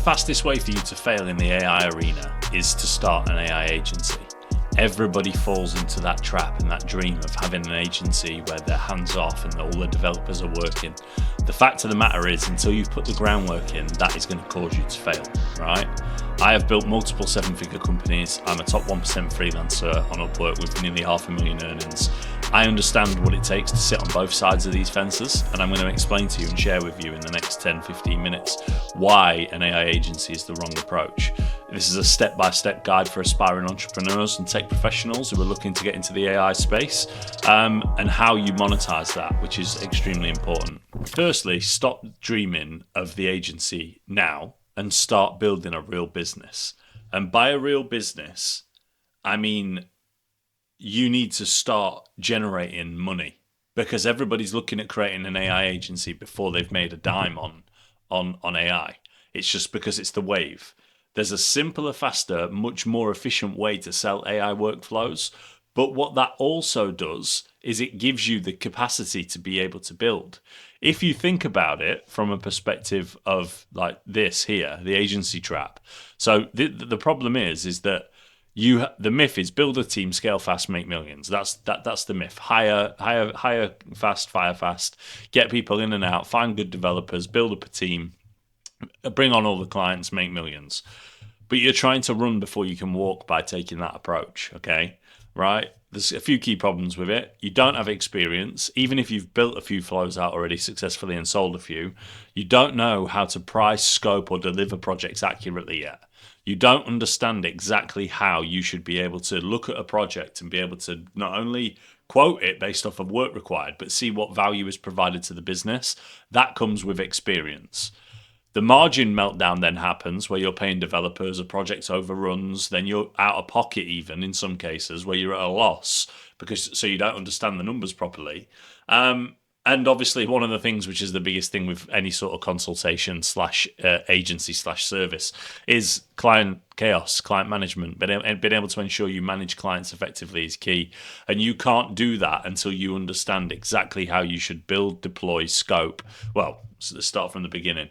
fastest way for you to fail in the AI arena is to start an AI agency. Everybody falls into that trap and that dream of having an agency where they're hands off and all the developers are working. The fact of the matter is, until you've put the groundwork in, that is going to cause you to fail, right? I have built multiple seven-figure companies. I'm a top 1% freelancer on Upwork with nearly 500,000 earnings. I understand what it takes to sit on both sides of these fences, and I'm going to explain to you and share with you in the next 10-15 minutes why an AI agency is the wrong approach. This is a step-by-step guide for aspiring entrepreneurs and tech professionals who are looking to get into the AI space, and how you monetize that, which is extremely important. Firstly, stop dreaming of the agency now and start building a real business. And by a real business, I mean you need to start generating money, because everybody's looking at creating an AI agency before they've made a dime on AI. It's just because it's the wave. There's a simpler, faster, much more efficient way to sell AI workflows. But what that also does is it gives you the capacity to be able to build. If you think about it from a perspective of like this here, the agency trap. So the problem is that the myth is build a team, scale fast, make millions. That's the myth. Hire fast, fire fast, get people in and out, find good developers, build up a team, bring on all the clients, make millions. But you're trying to run before you can walk by taking that approach, okay? Right? There's a few key problems with it. You don't have experience. Even if you've built a few flows out already successfully and sold a few, you don't know how to price, scope, or deliver projects accurately yet. You don't understand exactly how you should be able to look at a project and be able to not only quote it based off of work required, but see what value is provided to the business. That comes with experience. The margin meltdown then happens where you're paying developers, a project overruns, then you're out of pocket even in some cases where you're at a loss so you don't understand the numbers properly. And obviously one of the things which is the biggest thing with any sort of consultation / agency / service is client chaos, client management. Being able to ensure you manage clients effectively is key. And you can't do that until you understand exactly how you should build, deploy, scope. Well, so let's start from the beginning.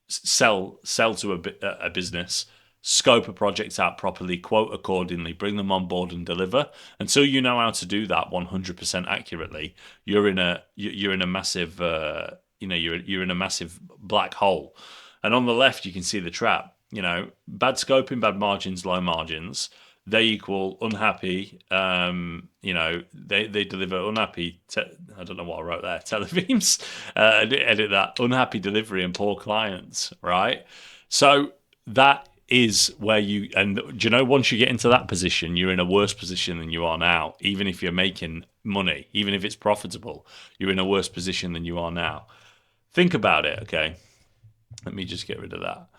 Sell to a business, scope a project out properly, quote accordingly, bring them on board and deliver. Until you know how to do that 100% accurately, you're in a massive you're in a massive black hole. And on the left you can see the trap. Bad scoping, bad margins, low margins. They equal unhappy. They deliver unhappy. I don't know what I wrote there. Telethemes. Edit that. Unhappy delivery and poor clients. Right. So that is where once you get into that position, you're in a worse position than you are now. Even if you're making money, even if it's profitable, you're in a worse position than you are now. Think about it. Okay. Let me just get rid of that.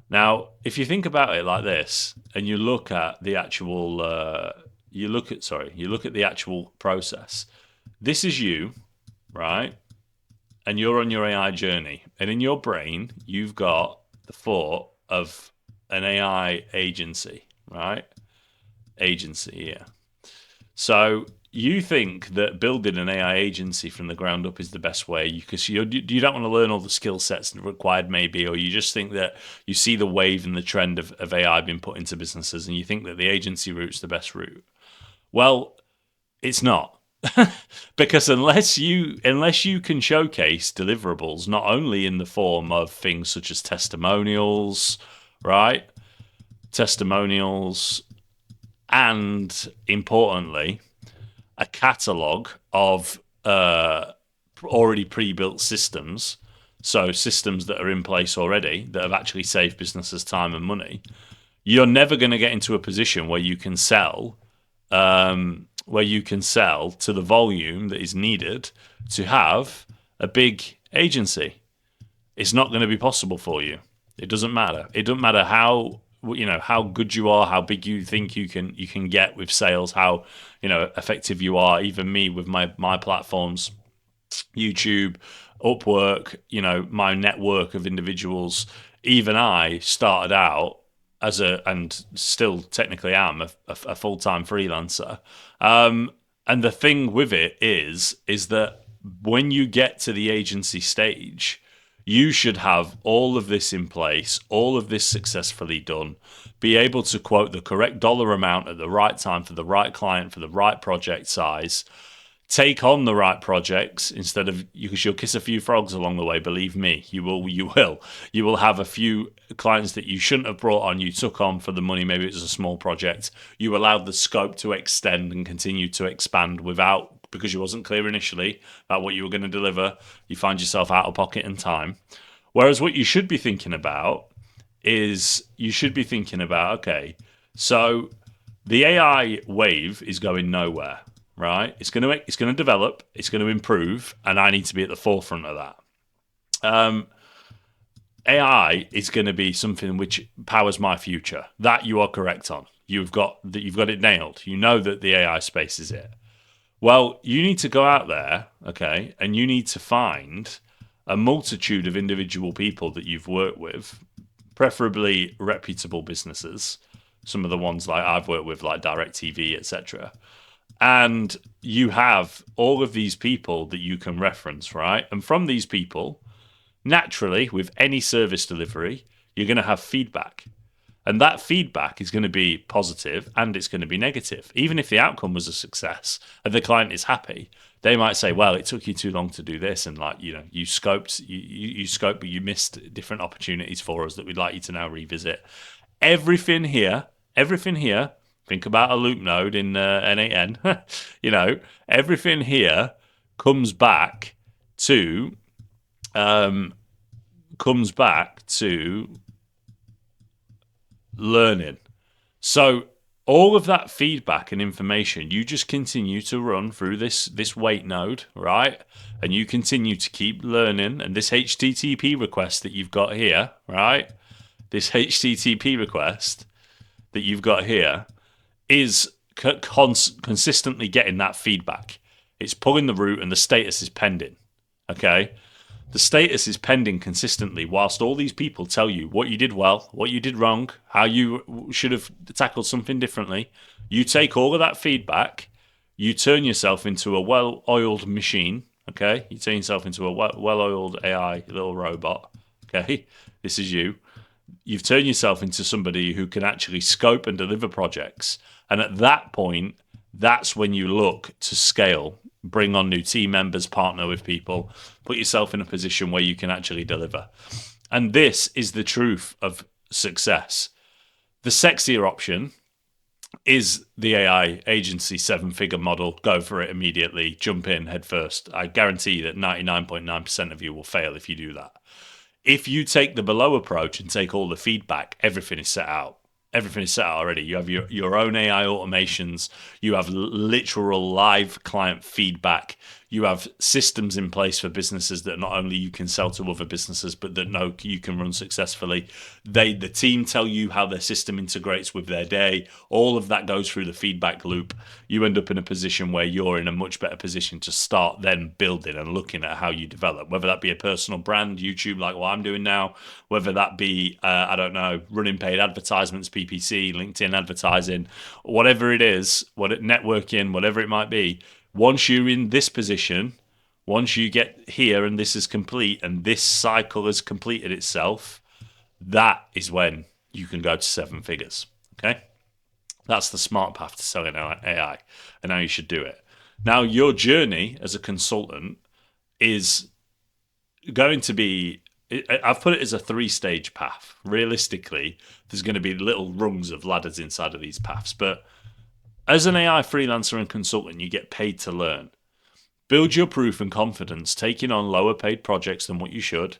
Now, if you think about it like this, and you look at the actual, you look at the actual process. This is you, right? And you're on your AI journey, and in your brain, you've got the thought of an AI agency, right? Agency, yeah. So you think that building an AI agency from the ground up is the best way because you don't want to learn all the skill sets required maybe, or you just think that you see the wave and the trend of AI being put into businesses and you think that the agency route's the best route. Well, it's not. Because unless you can showcase deliverables, not only in the form of things such as testimonials, right? Testimonials, and importantly, a catalogue of already pre-built systems, so systems that are in place already that have actually saved businesses time and money, you're never going to get into a position where you can sell to the volume that is needed to have a big agency. It's not going to be possible for you. It doesn't matter. It doesn't matter how good you are, how big you think you can get with sales, how effective you are. Even me with my platforms, YouTube, Upwork, my network of individuals. Even I started out and still technically am a full-time freelancer. And the thing with it is that when you get to the agency stage, You should have all of this in place, all of this successfully done, be able to quote the correct dollar amount at the right time for the right client, for the right project size, take on the right projects instead of, because you'll kiss a few frogs along the way, believe me, you will have a few clients that you shouldn't have brought on, you took on for the money, maybe it was a small project, you allowed the scope to extend and continue to expand without, because you wasn't clear initially about what you were going to deliver, you find yourself out of pocket and time. Whereas what you should be thinking about is, you should be thinking about, okay, so the AI wave is going nowhere, right? It's going to develop, it's going to improve, and I need to be at the forefront of that. AI is going to be something which powers my future. That you are correct on. You've got it nailed. You know that the AI space is it. Well, you need to go out there, okay, and you need to find a multitude of individual people that you've worked with, preferably reputable businesses. Some of the ones like I've worked with, like DirecTV, etc. And you have all of these people that you can reference, right? And from these people, naturally, with any service delivery, you're going to have feedback. And that feedback is going to be positive and it's going to be negative. Even if the outcome was a success and the client is happy, they might say, well, it took you too long to do this. And like, you scoped, but you missed different opportunities for us that we'd like you to now revisit. Everything here, think about a loop node in N8N, everything here comes back to learning. So all of that feedback and information, you just continue to run through this wait node, right? And you continue to keep learning. And this HTTP request that you've got here, right? This HTTP request that you've got here is consistently getting that feedback. It's pulling the route and the status is pending, okay? The status is pending consistently whilst all these people tell you what you did well, what you did wrong, how you should have tackled something differently. You take all of that feedback, you turn yourself into a well-oiled machine, okay? You turn yourself into a well-oiled AI little robot, okay? This is you. You've turned yourself into somebody who can actually scope and deliver projects. And at that point, that's when you look to scale, bring on new team members, partner with people, put yourself in a position where you can actually deliver. And this is the truth of success. The sexier option is the AI agency 7-figure model. Go for it immediately, jump in head first. I guarantee that 99.9% of you will fail if you do that. If you take the below approach and take all the feedback, everything is set out. Everything is set out already. You have your own AI automations. You have literal live client feedback. You have systems in place for businesses that not only you can sell to other businesses, but that know you can run successfully. The team tell you how their system integrates with their day. All of that goes through the feedback loop. You end up in a position where you're in a much better position to start then building and looking at how you develop, whether that be a personal brand, YouTube, like what I'm doing now, whether that be, running paid advertisements, PPC, LinkedIn advertising, whatever it is, networking, whatever it might be. Once you're in this position, once you get here and this is complete and this cycle has completed itself, that is when you can go to 7 figures, okay? That's the smart path to selling AI and how you should do it. Now, your journey as a consultant is going to be, I've put it as a 3-stage path. Realistically, there's going to be little rungs of ladders inside of these paths, but as an AI freelancer and consultant, you get paid to learn. Build your proof and confidence, taking on lower paid projects than what you should,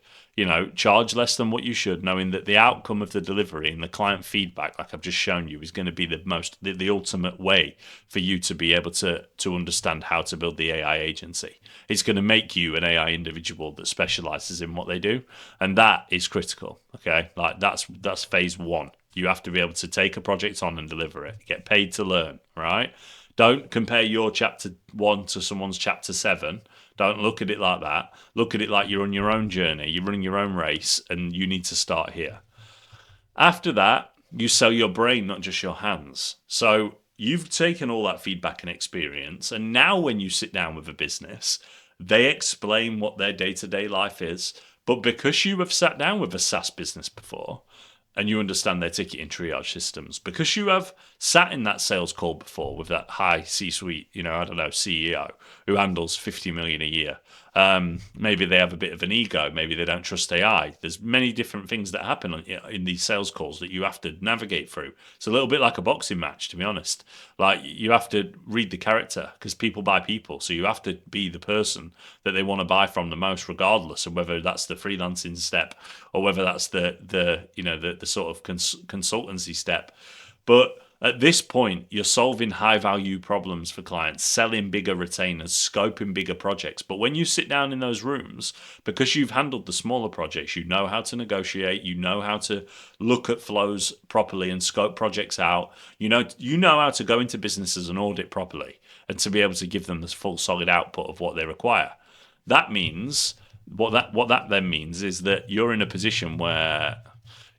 charge less than what you should, knowing that the outcome of the delivery and the client feedback, like I've just shown you, is going to be the ultimate way for you to be able to understand how to build the AI agency. It's going to make you an AI individual that specializes in what they do. And that is critical. Okay. Like that's phase 1. You have to be able to take a project on and deliver it, get paid to learn, right? Don't compare your chapter 1 to someone's chapter 7. Don't look at it like that. Look at it like you're on your own journey. You're running your own race and you need to start here. After that, you sell your brain, not just your hands. So you've taken all that feedback and experience. And now when you sit down with a business, they explain what their day-to-day life is. But because you have sat down with a SaaS business before and you understand their ticketing triage systems, because you have sat in that sales call before with that high C-suite, I don't know, CEO who handles 50 million a year. Maybe they have a bit of an ego. Maybe they don't trust AI. There's many different things that happen in these sales calls that you have to navigate through. It's a little bit like a boxing match, to be honest. Like, you have to read the character because people buy people. So you have to be the person that they want to buy from the most, regardless of whether that's the freelancing step or whether that's the sort of consultancy step. But at this point, you're solving high value problems for clients, selling bigger retainers, scoping bigger projects. But when you sit down in those rooms, because you've handled the smaller projects, you know how to negotiate, you know how to look at flows properly and scope projects out. You know how to go into businesses and audit properly and to be able to give them the full solid output of what they require. That means what that then means is that you're in a position where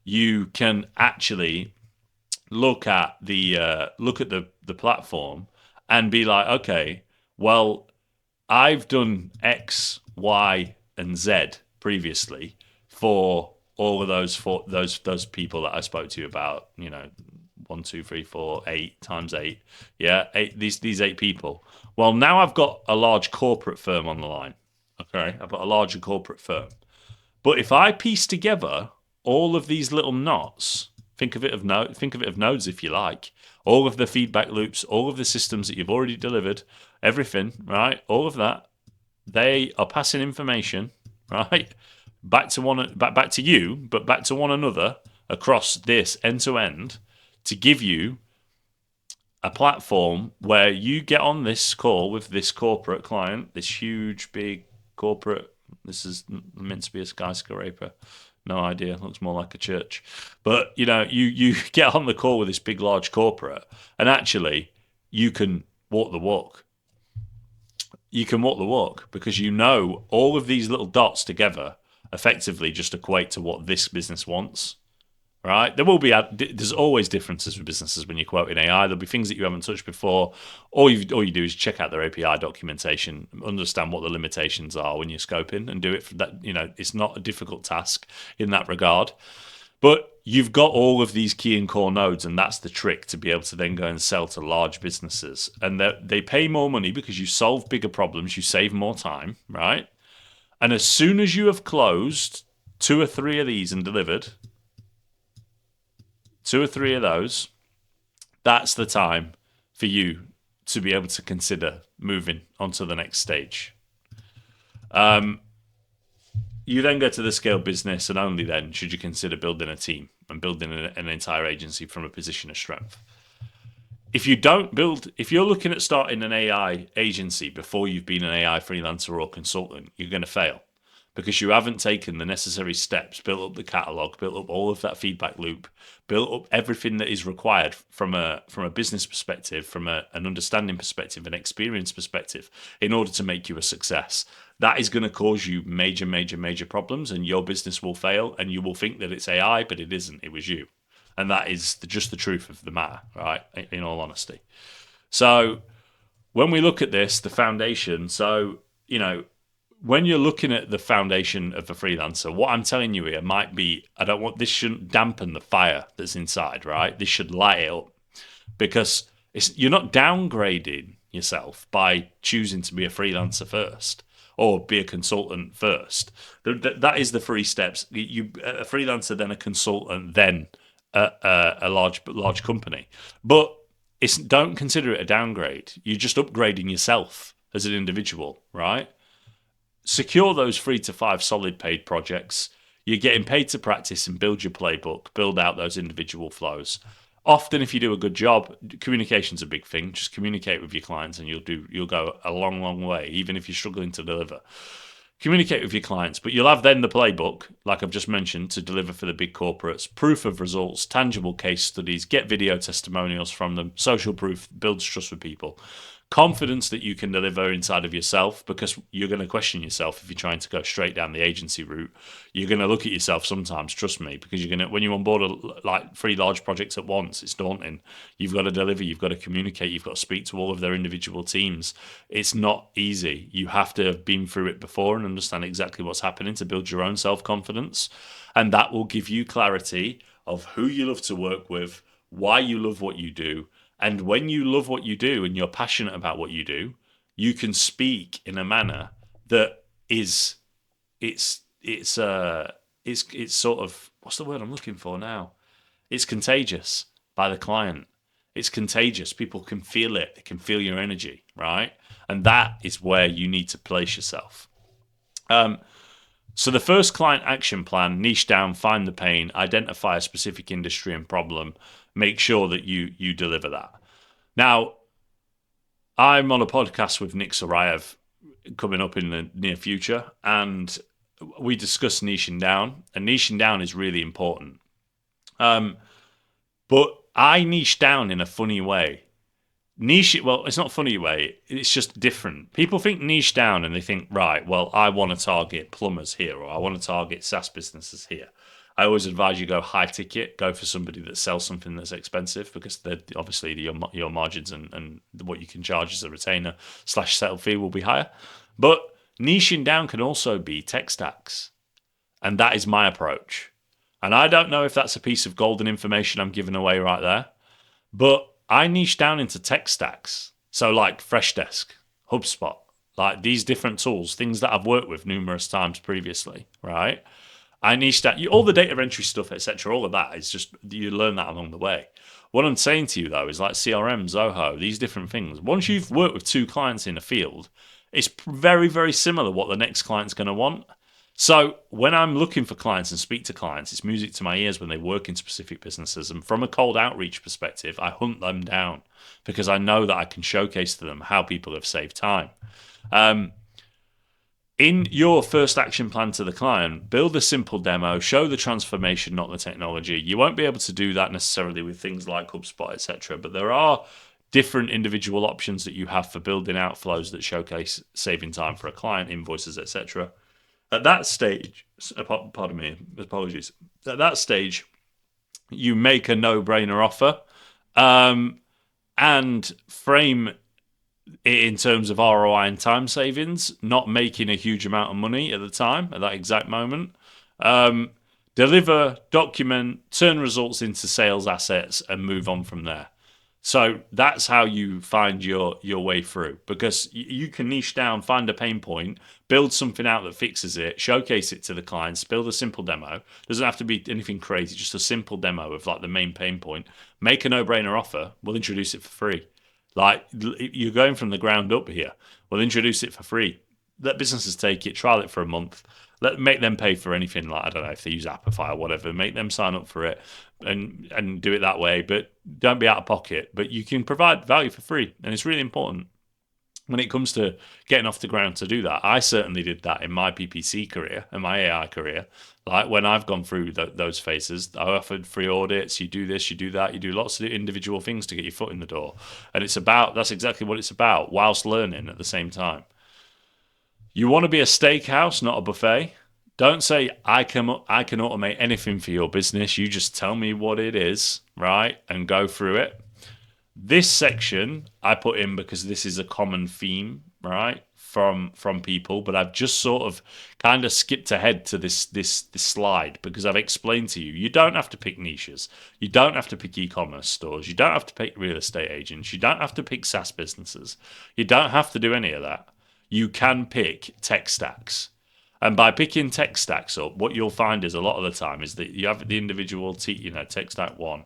you can actually look at the platform and be like, okay, well, I've done X, Y, and Z previously for all of those people that I spoke to you about. 1, 2, 3, 4, 8 times 8. Yeah, these 8 people. Well, now I've got a large corporate firm on the line. Okay, I've got a larger corporate firm. But if I piece together all of these little knots, think of it of nodes if you like, all of the feedback loops, all of the systems that you've already delivered, everything, right? All of that, they are passing information, right, back to you, but back to one another across this end to end to give you a platform where you get on this call with this corporate client, this huge, big corporate. This is meant to be a skyscraper. No idea. Looks more like a church. But, you get on the call with this big, large corporate, and actually you can walk the walk. You can walk the walk because all of these little dots together effectively just equate to what this business wants. Right? There's always differences with businesses when you're quoting AI. There'll be things that you haven't touched before. All you do is check out their API documentation, understand what the limitations are when you're scoping, and do it for that. It's not a difficult task in that regard. But you've got all of these key and core nodes, and that's the trick to be able to then go and sell to large businesses. And they pay more money because you solve bigger problems, you save more time, right? And as soon as you have closed 2 or 3 of these and delivered 2 or 3 of those, that's the time for you to be able to consider moving on to the next stage. You then go to the scale business, and only then should you consider building a team and building an entire agency from a position of strength. If you're looking at starting an AI agency before you've been an AI freelancer or consultant, you're going to fail because you haven't taken the necessary steps, built up the catalog, built up all of that feedback loop, built up everything that is required from a business perspective, from an understanding perspective, an experience perspective, in order to make you a success. That is going to cause you major, major, major problems, and your business will fail, and you will think that it's AI, but it isn't. It was you. And that is just the truth of the matter, right? In all honesty. So when we look at this, the foundation, when you're looking at the foundation of a freelancer, what I'm telling you here might be, this shouldn't dampen the fire that's inside, right? This should light it up because you're not downgrading yourself by choosing to be a freelancer first or be a consultant first. That is the 3 steps. A freelancer, then a consultant, then a large company. But don't consider it a downgrade. You're just upgrading yourself as an individual, right? Secure those 3 to 5 solid paid projects. You're getting paid to practice and build your playbook, build out those individual flows. Often, if you do a good job, communication's a big thing. Just communicate with your clients and you'll go a long, long way, even if you're struggling to deliver. Communicate with your clients, but you'll have then the playbook, like I've just mentioned, to deliver for the big corporates, proof of results, tangible case studies, get video testimonials from them, social proof, builds trust with people. confidence that you can deliver inside of yourself, because you're going to question yourself if you're trying to go straight down the agency route. You're going to look at yourself sometimes, trust me, because you're going to, when you're on board like 3 large projects at once, it's daunting. You've got to deliver, you've got to communicate, you've got to speak to all of their individual teams. It's not easy. You have to have been through it before and understand exactly what's happening to build your own self-confidence, and that will give you clarity of who you love to work with, why you love what you do. And when you love what you do and you're passionate about what you do, you can speak in a manner that is, it's sort of, what's the word I'm looking for now? It's contagious by the client. It's contagious. People can feel it. They can feel your energy, right? And that is where you need to place yourself. So the first client action plan: niche down, find the pain, identify a specific industry and problem, make sure that you deliver that. Now, I'm on a podcast with Nick Sarayev coming up in the near future, and we discuss niching down, and niching down is really important. But I niche down in a funny way. Well, it's not a funny way, it's just different. People think niche down and they think, right, well, I want to target plumbers here, or I want to target SaaS businesses here. I always advise you go high ticket, go for somebody that sells something that's expensive, because obviously your margins and what you can charge as a retainer / settle fee will be higher. But niching down can also be tech stacks. And that is my approach. And I don't know if that's a piece of golden information I'm giving away right there, but I niche down into tech stacks. So like Freshdesk, HubSpot, like these different tools, things that I've worked with numerous times previously, right? I niche that, all the data entry stuff, etc., all of that is just, you learn that along the way. What I'm saying to you though is like CRM, Zoho, these different things. Once you've worked with 2 clients in a field, it's very, very similar what the next client's going to want. So when I'm looking for clients and speak to clients, it's music to my ears when they work in specific businesses. And from a cold outreach perspective, I hunt them down because I know that I can showcase to them how people have saved time. In your first action plan to the client, build a simple demo, show the transformation, not the technology. You won't be able to do that necessarily with things like HubSpot, etc. But there are different individual options that you have for building out flows that showcase saving time for a client, invoices, etc. At that stage, pardon me, apologies. At that stage, you make a no-brainer offer and frame it in terms of ROI and time savings, not making a huge amount of money at the time, at that exact moment. Deliver, document, turn results into sales assets, and move on from there. So that's how you find your way through, because you can niche down, find a pain point, build something out that fixes it, showcase it to the clients, build a simple demo. Doesn't have to be anything crazy, just a simple demo of like the main pain point. Make a no-brainer offer. We'll introduce it for free. Like, you're going from the ground up here. We'll introduce it for free. Let businesses take it, trial it for a month. Make them pay for anything, like, I don't know, if they use Apify or whatever, make them sign up for it and do it that way. But don't be out of pocket. But you can provide value for free. And it's really important when it comes to getting off the ground to do that. I certainly did that in my PPC career and my AI career. Like, when I've gone through those phases, I offered free audits. You do this, you do that, you do lots of individual things to get your foot in the door. And that's exactly what it's about, whilst learning at the same time. You want to be a steakhouse, not a buffet. Don't say, I can automate anything for your business. You just tell me what it is, right? And go through it. This section I put in because this is a common theme, right? From people, but I've just sort of kind of skipped ahead to this slide because I've explained to you, you don't have to pick niches. You don't have to pick e-commerce stores. You don't have to pick real estate agents. You don't have to pick SaaS businesses. You don't have to do any of that. You can pick tech stacks. And by picking tech stacks up, what you'll find is a lot of the time is that you have the individual tech stack 1,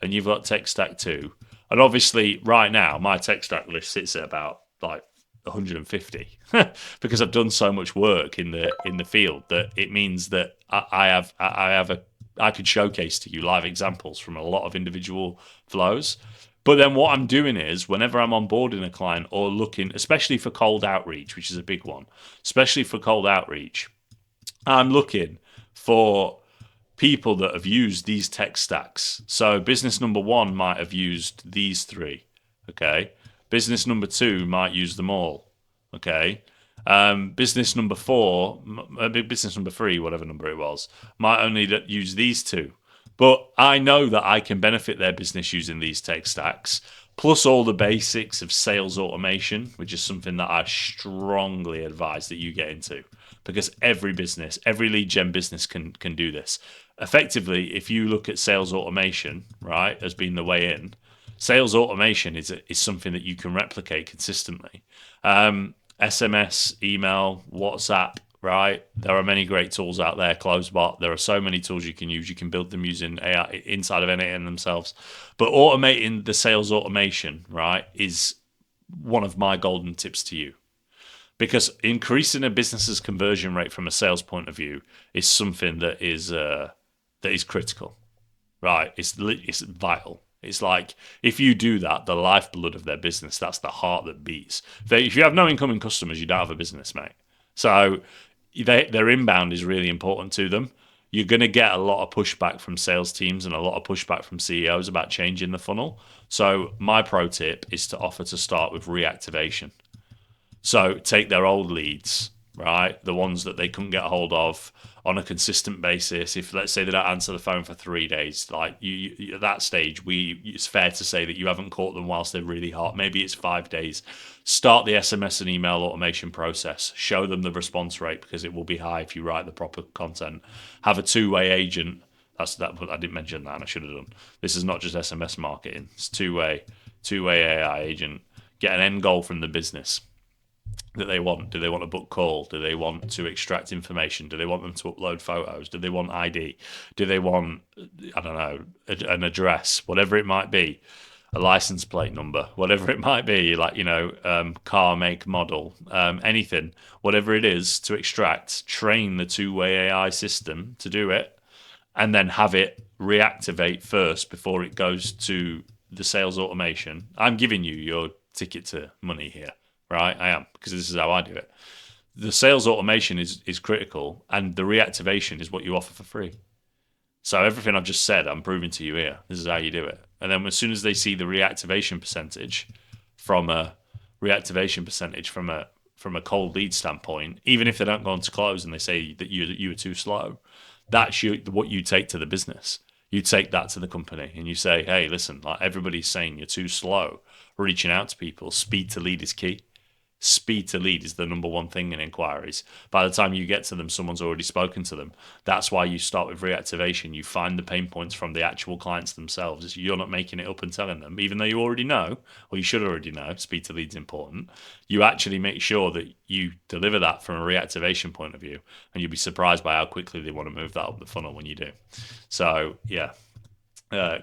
and you've got tech stack 2. And obviously right now my tech stack list sits at about like 150 because I've done so much work in the field that it means that I could showcase to you live examples from a lot of individual flows. But then what I'm doing is, whenever I'm onboarding a client or looking, especially for cold outreach, which is a big one, especially for cold outreach, I'm looking for people that have used these tech stacks. So business number 1 might have used these 3, okay? Business number 2 might use them all. Okay. Business number 4, business number 3, whatever number it was, might only use these 2. But I know that I can benefit their business using these tech stacks, plus all the basics of sales automation, which is something that I strongly advise that you get into, because every business, every lead gen business can do this. Effectively, if you look at sales automation, right, as being the way in, sales automation is something that you can replicate consistently. SMS, email, WhatsApp, right? There are many great tools out there, Closebot. There are so many tools you can use. You can build them using AI inside of NAN themselves. But automating the sales automation, right, is one of my golden tips to you. Because increasing a business's conversion rate from a sales point of view is something that is critical, right? It's vital. It's like if you do that, the lifeblood of their business, that's the heart that beats. If you have no incoming customers, you don't have a business, mate. So their inbound is really important to them. You're going to get a lot of pushback from sales teams and a lot of pushback from CEOs about changing the funnel. So my pro tip is to offer to start with reactivation. So take their old leads, right? The ones that they couldn't get a hold of on a consistent basis. If let's say they don't answer the phone for 3 days, like you at that stage, it's fair to say that you haven't caught them whilst they're really hot. Maybe it's 5 days. Start the SMS and email automation process. Show them the response rate because it will be high if you write the proper content. Have a two-way agent. That's that. I didn't mention that. And I should have done. This is not just SMS marketing. It's two-way AI agent. Get an end goal from the business that they want. Do they want a book call? Do they want to extract information? Do they want them to upload photos? Do they want ID? Do they want, I don't know, an address, whatever it might be, a license plate number, whatever it might be, like, car, make, model, anything, whatever it is to extract, train the two-way AI system to do it, and then have it reactivate first before it goes to the sales automation. I'm giving you your ticket to money here. Right, I am, because this is how I do it. The sales automation is critical, and the reactivation is what you offer for free. So everything I've just said, I'm proving to you here. This is how you do it. And then as soon as they see the reactivation percentage from a cold lead standpoint, even if they don't go on to close and they say that you were too slow, that's what you take to the business. You take that to the company and you say, hey, listen, like everybody's saying you're too slow reaching out to people. Speed to lead is key. Speed to lead is the number one thing in inquiries. By the time you get to them, someone's already spoken to them. That's why you start with reactivation. You find the pain points from the actual clients themselves. You're not making it up and telling them, even though you already know, or you should already know, speed to lead's important. You actually make sure that you deliver that from a reactivation point of view, and you'll be surprised by how quickly they want to move that up the funnel when you do. So, yeah,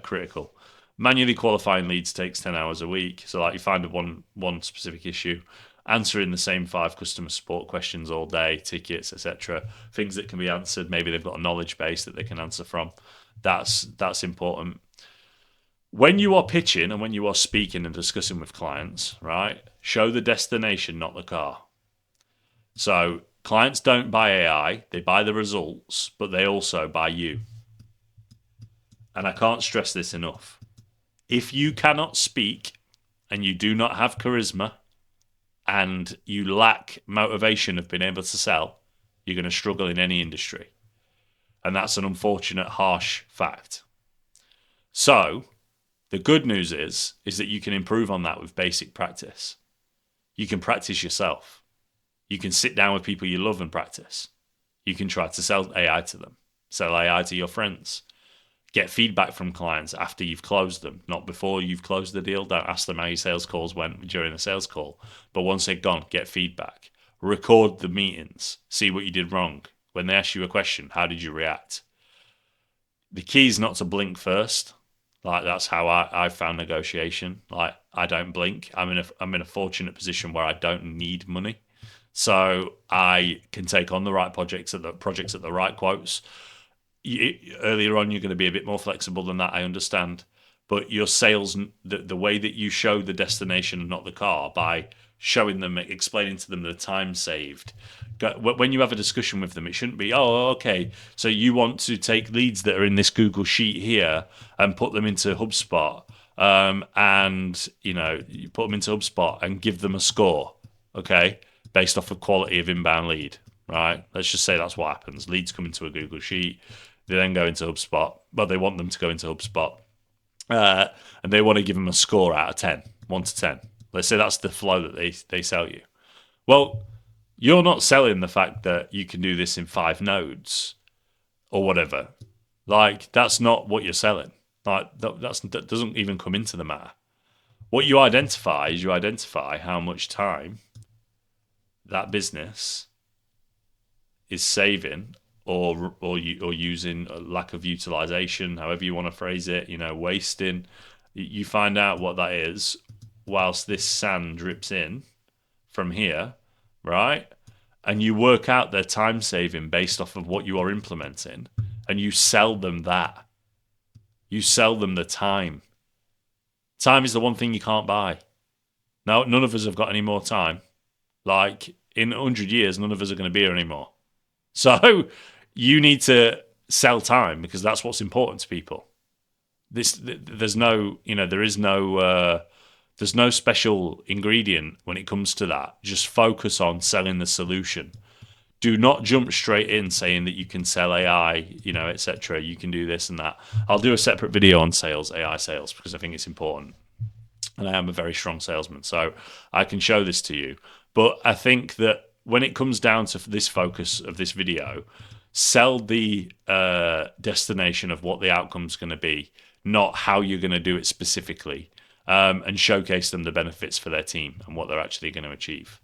critical. Manually qualifying leads takes 10 hours a week. So, like, you find one specific issue, answering the same 5 customer support questions all day, tickets, etc., things that can be answered. Maybe they've got a knowledge base that they can answer from. That's important. When you are pitching and when you are speaking and discussing with clients, right, show the destination, not the car. So clients don't buy AI, they buy the results, but they also buy you. And I can't stress this enough. If you cannot speak and you do not have charisma, and you lack motivation of being able to sell, you're going to struggle in any industry. And that's an unfortunate, harsh fact. So the good news is that you can improve on that with basic practice. You can practice yourself. You can sit down with people you love and practice. You can try to sell AI to them. Sell AI to your friends. Get feedback from clients after you've closed them, not before you've closed the deal. Don't ask them how your sales calls went during the sales call. But once they're gone, get feedback. Record the meetings. See what you did wrong. When they ask you a question, how did you react? The key is not to blink first. Like, that's how I found negotiation. Like, I don't blink. I'm in a fortunate position where I don't need money. So I can take on the right projects at the right quotes. Earlier on, you're going to be a bit more flexible than that, I understand. But your sales, the way that you show the destination and not the car, by showing them, explaining to them the time saved. When you have a discussion with them, it shouldn't be, oh, okay, so you want to take leads that are in this Google Sheet here and put them into HubSpot and you put them into HubSpot and give them a score, okay, based off of quality of inbound lead, right? Let's just say that's what happens. Leads come into a Google Sheet, they then go into HubSpot, but they want them to go into HubSpot, and they want to give them a score out of 10, 1 to 10. Let's say that's the flow that they sell you. Well, you're not selling the fact that you can do this in 5 nodes or whatever. Like, that's not what you're selling. Like, that doesn't even come into the matter. What you identify is how much time that business is saving or using, a lack of utilization, however you want to phrase it, wasting. You find out what that is whilst this sand drips in from here, right? And you work out their time saving based off of what you are implementing, and you sell them that. You sell them the time. Time is the one thing you can't buy. Now, none of us have got any more time. Like, in 100 years, none of us are going to be here anymore. So you need to sell time, because that's what's important to people. There's no special ingredient when it comes to that. Just focus on selling the solution. Do not jump straight in saying that you can sell AI, etc. You can do this and that. I'll do a separate video on sales, AI sales, because I think it's important. And I am a very strong salesman, so I can show this to you. But I think that when it comes down to this focus of this video, sell the destination of what the outcome's going to be, not how you're going to do it specifically, and showcase them the benefits for their team and what they're actually going to achieve.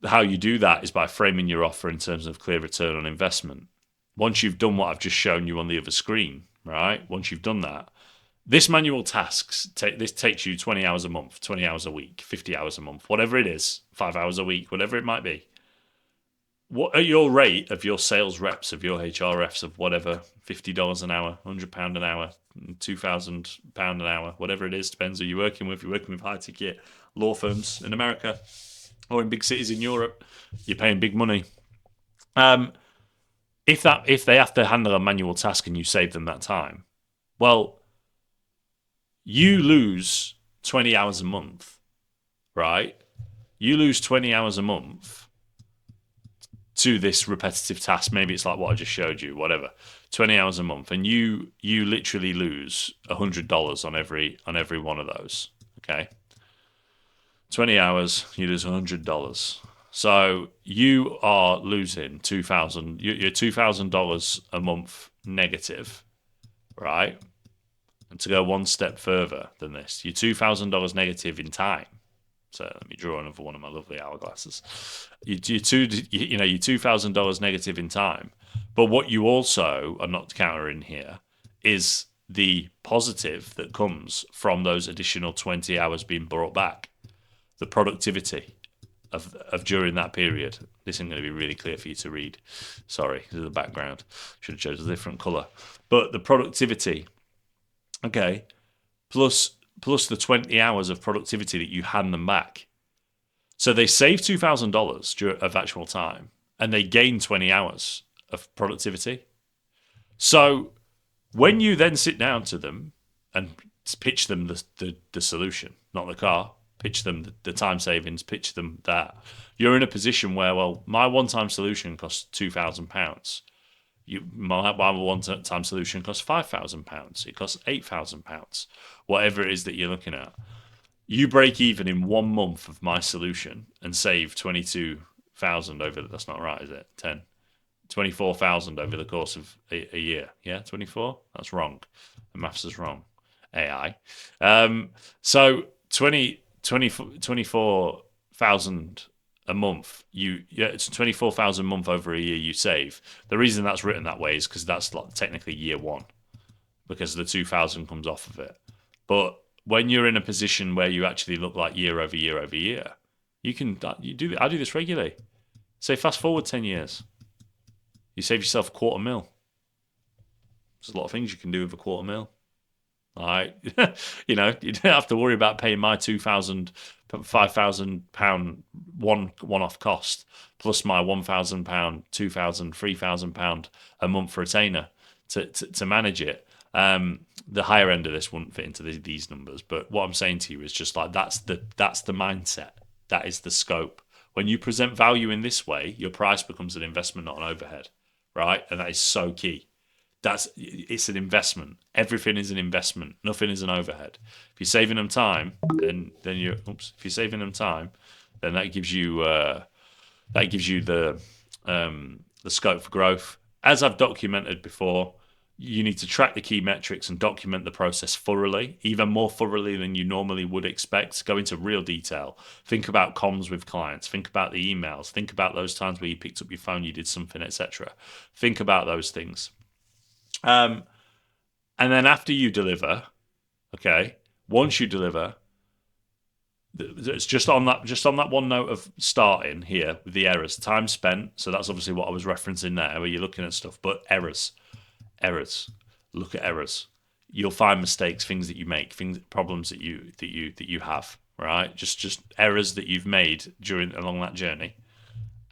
How you do that is by framing your offer in terms of clear return on investment. Once you've done what I've just shown you on the other screen, right? Once you've done that, this manual tasks, this takes you 20 hours a month, 20 hours a week, 50 hours a month, whatever it is, 5 hours a week, whatever it might be. What at your rate of your sales reps, of your HRFs, of whatever, $50 an hour, £100 an hour, £2,000 an hour, whatever it is, depends who you're working with. You're working with high ticket law firms in America or in big cities in Europe, you're paying big money. If they have to handle a manual task and you save them that time, well, you lose 20 hours a month, right? You lose 20 hours a month to this repetitive task. Maybe it's like what I just showed you, whatever, 20 hours a month, and you literally lose $100 on every one of those. Okay, 20 hours, you lose $100. So you are losing $2,000. You're $2,000 a month negative, right? And to go one step further than this, you're $2,000 negative in time. So let me draw another one of my lovely hourglasses. You're $2,000 negative in time. But what you also are not countering here is the positive that comes from those additional 20 hours being brought back. The productivity of during that period. This isn't going to be really clear for you to read. Sorry, this is the background. Should have chosen a different colour. But the productivity, okay, plus the 20 hours of productivity that you hand them back. So they save $2,000 of actual time, and they gain 20 hours of productivity. So when you then sit down to them and pitch them the solution, not the car, pitch them the time savings, pitch them that, you're in a position where, well, my one-time solution costs £2,000. My one-time solution costs £5,000. It costs £8,000. Whatever it is that you're looking at. You break even in 1 month of my solution and save 22,000 over, that's not right, is it? 24,000 over the course of a year. Yeah, 24? That's wrong. The maths is wrong. AI. So 24,000 a month. It's 24,000 a month over a year you save. The reason that's written that way is because that's like technically year one, because the 2,000 comes off of it. But when you're in a position where you actually look like year over year over year, I do this regularly. Say fast forward 10 years, you save yourself £250,000. There's a lot of things you can do with £250,000. All right, you don't have to worry about paying my £2,000, £5,000 one-off cost plus my £1,000, £2,000, £3,000 a month retainer to manage it. the higher end of this wouldn't fit into these numbers. But what I'm saying to you is just like that's the mindset. That is the scope. When you present value in this way, your price becomes an investment, not an overhead, right? And that is so key. It's an investment. Everything is an investment. Nothing is an overhead. If you're saving them time, then you if you're saving them time, then that gives you the scope for growth. As I've documented before, you need to track the key metrics and document the process thoroughly, even more thoroughly than you normally would expect. Go into real detail. Think about comms with clients. Think about the emails. Think about those times where you picked up your phone, you did something, etc. Think about those things. And then after you deliver, okay, once you deliver, it's just on that one note of starting here with the errors, time spent. So that's obviously what I was referencing there, where you're looking at stuff, but errors. Look at errors. You'll find mistakes, things that you make, problems that you have, right? Just errors that you've made along that journey.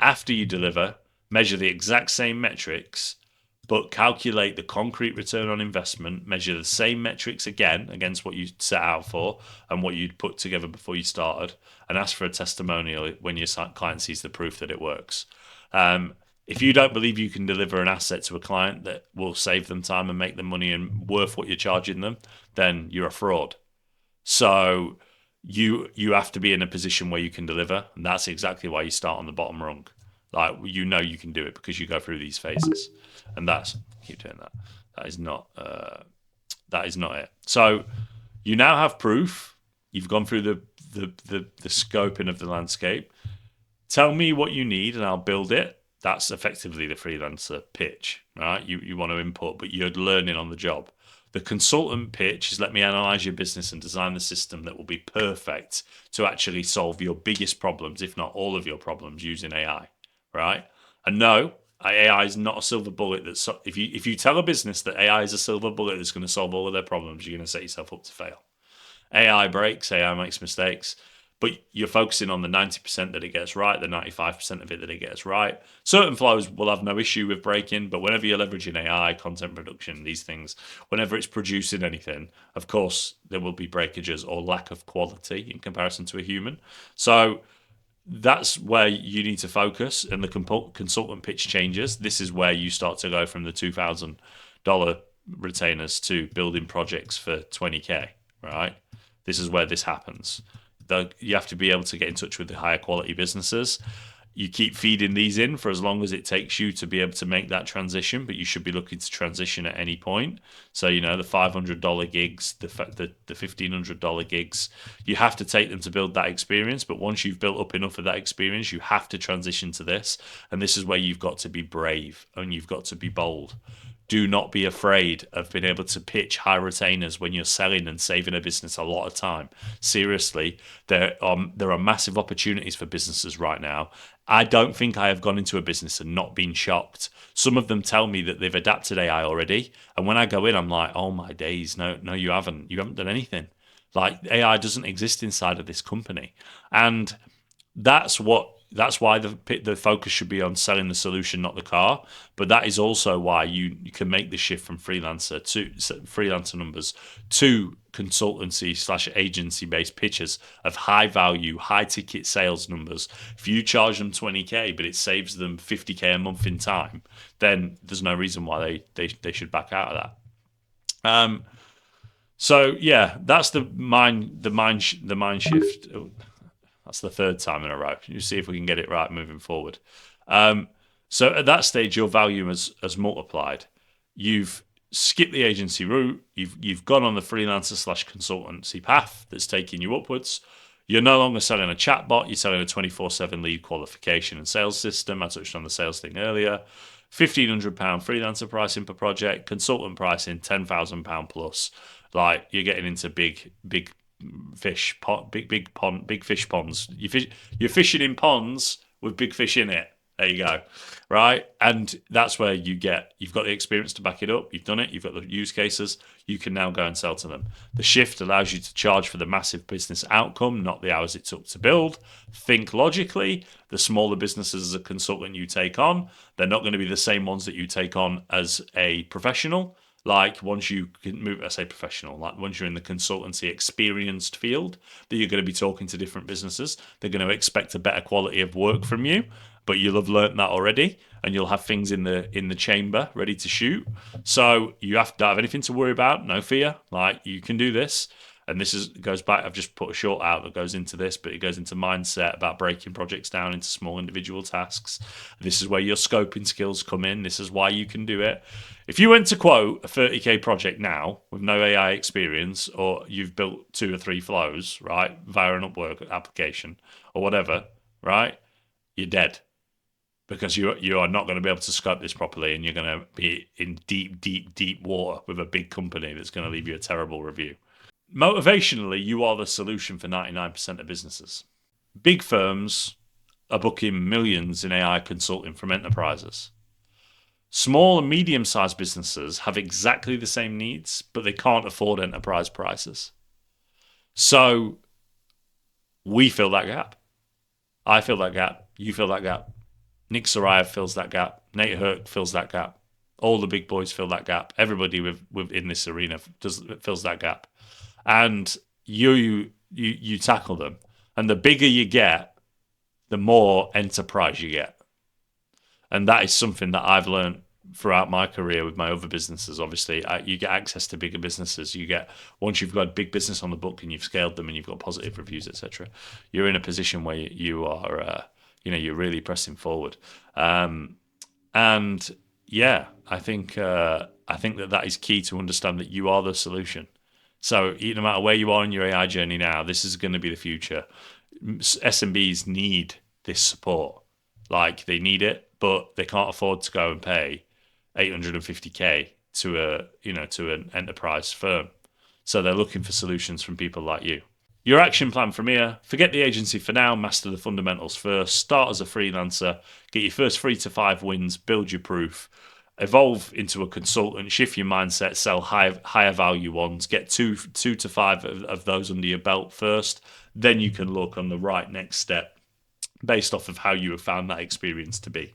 After you deliver, measure the exact same metrics, but calculate the concrete return on investment, measure the same metrics again against what you set out for and what you'd put together before you started, and ask for a testimonial when your client sees the proof that it works. If you don't believe you can deliver an asset to a client that will save them time and make them money and worth what you're charging them, then you're a fraud. So you have to be in a position where you can deliver, and that's exactly why you start on the bottom rung. Like, you know you can do it because you go through these phases, and keep doing that. That is not it. So you now have proof. You've gone through the scoping of the landscape. Tell me what you need, and I'll build it. That's effectively the freelancer pitch, right? You want to import, but you're learning on the job. The consultant pitch is let me analyze your business and design the system that will be perfect to actually solve your biggest problems, if not all of your problems, using AI, right? And no, AI is not a silver bullet. If you tell a business that AI is a silver bullet that's going to solve all of their problems, you're going to set yourself up to fail. AI breaks, AI makes mistakes, but you're focusing on the 90% that it gets right, the 95% of it that it gets right. Certain flows will have no issue with breaking, but whenever you're leveraging AI, content production, these things, whenever it's producing anything, of course, there will be breakages or lack of quality in comparison to a human. So that's where you need to focus, and the consultant pitch changes. This is where you start to go from the $2,000 retainers to building projects for $20K, right? This is where this happens. You have to be able to get in touch with the higher quality businesses. You keep feeding these in for as long as it takes you to be able to make that transition, but you should be looking to transition at any point. So, the $500 gigs, the $1,500 gigs, you have to take them to build that experience. But once you've built up enough of that experience, you have to transition to this. And this is where you've got to be brave and you've got to be bold. Do not be afraid of being able to pitch high retainers when you're selling and saving a business a lot of time. Seriously, there are massive opportunities for businesses right now. I don't think I have gone into a business and not been shocked. Some of them tell me that they've adapted AI already, and when I go in, I'm like, oh my days, no, you haven't. You haven't done anything. Like, AI doesn't exist inside of this company, and that's why the focus should be on selling the solution, not the car. But that is also why you can make the shift from freelancer numbers to consultancy/agency based pitches of high value, high ticket sales numbers. If you charge them $20K, but it saves them $50K a month in time, then there's no reason why they should back out of that. So yeah, that's the mind shift. That's the third time in a row. You see if we can get it right moving forward. So at that stage, your value has multiplied. You've skipped the agency route. You've gone on the freelancer/consultancy path that's taking you upwards. You're no longer selling a chatbot. You're selling a 24/7 lead qualification and sales system. I touched on the sales thing earlier. £1,500 freelancer pricing per project. Consultant pricing £10,000 plus. Like, you're getting into big fish ponds. You're fishing in ponds with big fish in it. There you go, right? And that's where you've got the experience to back it up. You've done it. You've got the use cases. You can now go and sell to them. The shift allows you to charge for the massive business outcome, not the hours it took to build. Think logically. The smaller businesses as a consultant you take on, they're not going to be the same ones that you take on as a professional. like once you can move, I say professional, like once you're in the consultancy experienced field, that you're going to be talking to different businesses. They're going to expect a better quality of work from you, but you'll have learnt that already, and you'll have things in the chamber ready to shoot. So you have to have anything to worry about. No fear. Like, you can do this. And this goes back. I've just put a short out that goes into this, but it goes into mindset about breaking projects down into small individual tasks. This is where your scoping skills come in. This is why you can do it. If you went to quote a 30k project now with no AI experience, or you've built 2 or 3 flows, right, via an Upwork application or whatever, right, you're dead, because you are not going to be able to scope this properly, and you're going to be in deep, deep, deep water with a big company that's going to leave you a terrible review. Motivationally, you are the solution for 99% of businesses. Big firms are booking millions in AI consulting from enterprises. Small and medium-sized businesses have exactly the same needs, but they can't afford enterprise prices. So we fill that gap. I fill that gap. You fill that gap. Nick Sarayev fills that gap. Nate Herc fills that gap. All the big boys fill that gap. Everybody in this arena fills that gap. And you tackle them. And the bigger you get, the more enterprise you get. And that is something that I've learned throughout my career with my other businesses. Obviously, you get access to bigger businesses. Once you've got a big business on the book and you've scaled them and you've got positive reviews, etc., you're in a position where you are, you're really pressing forward. And yeah, I think that is key to understand that you are the solution. So no matter where you are in your AI journey now, this is going to be the future. SMBs need this support. Like, they need it, but they can't afford to go and pay 850k to an enterprise firm. So they're looking for solutions from people like you. Your action plan from here: forget the agency for now, master the fundamentals first, start as a freelancer, get your first 3 to 5 wins, build your proof, evolve into a consultant, shift your mindset, sell higher value ones, get two to 5 of those under your belt first. Then you can look on the right next step based off of how you have found that experience to be.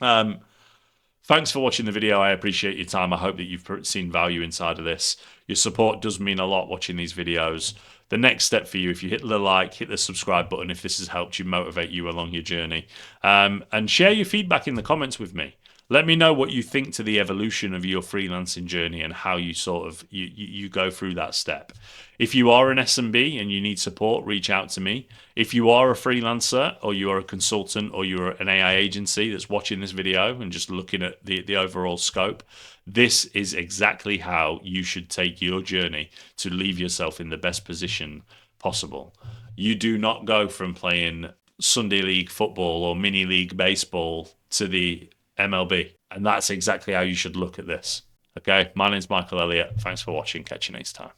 Thanks for watching the video. I appreciate your time. I hope that you've seen value inside of this. Your support does mean a lot watching these videos. The next step for you, if you hit the like, hit the subscribe button if this has helped you, motivate you along your journey. And share your feedback in the comments with me. Let me know what you think to the evolution of your freelancing journey and how you sort of you go through that step. If you are an SMB and you need support, reach out to me. If you are a freelancer, or you are a consultant, or you're an AI agency that's watching this video and just looking at the overall scope, this is exactly how you should take your journey to leave yourself in the best position possible. You do not go from playing Sunday league football or mini league baseball to the MLB. And that's exactly how you should look at this. Okay, my name's Michael Elliott. Thanks for watching. Catch you next time.